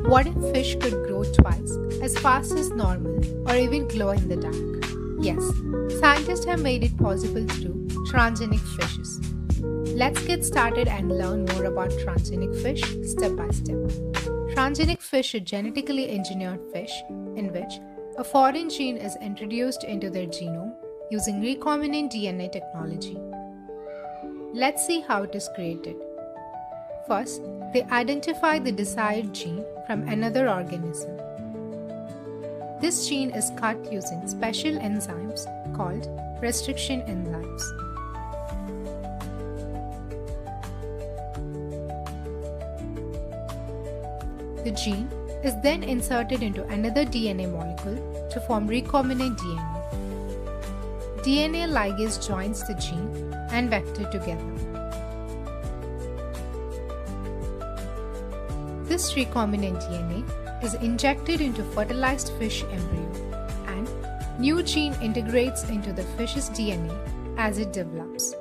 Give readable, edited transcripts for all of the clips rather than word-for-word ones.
What if fish could grow twice as fast as normal or even glow in the dark? Yes, scientists have made it possible through transgenic fishes. Let's get started and learn more about transgenic fish step by step. Transgenic fish are genetically engineered fish in which a foreign gene is introduced into their genome using recombinant DNA technology. Let's see how it is created. First, they identify the desired gene from another organism. This gene is cut using special enzymes called restriction enzymes. The gene is then inserted into another DNA molecule to form recombinant DNA. DNA ligase joins the gene and vector together. This recombinant DNA is injected into fertilized fish embryo, and new gene integrates into the fish's DNA as it develops.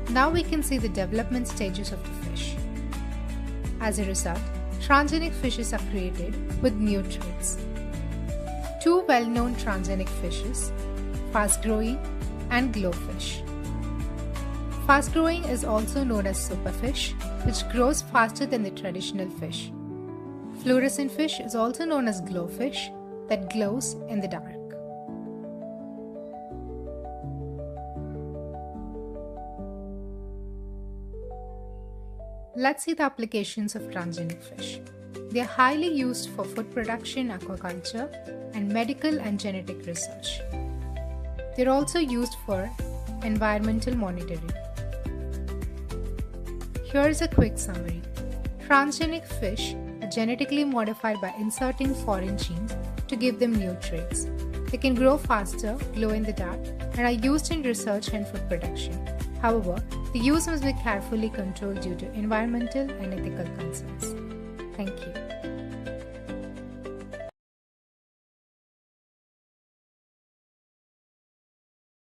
Now we can see the development stages of the fish. As a result, transgenic fishes are created with new traits. Two well-known transgenic fishes, fast-growing and glowfish. Fast-growing is also known as superfish, which grows faster than the traditional fish. Fluorescent fish is also known as glowfish, that glows in the dark. Let's see the applications of transgenic fish. They are highly used for food production, aquaculture, and medical and genetic research. They are also used for environmental monitoring. Here is a quick summary. Transgenic fish are genetically modified by inserting foreign genes to give them new traits. They can grow faster, glow in the dark, and are used in research and food production. However, the use must be carefully controlled due to environmental and ethical concerns. Thank you.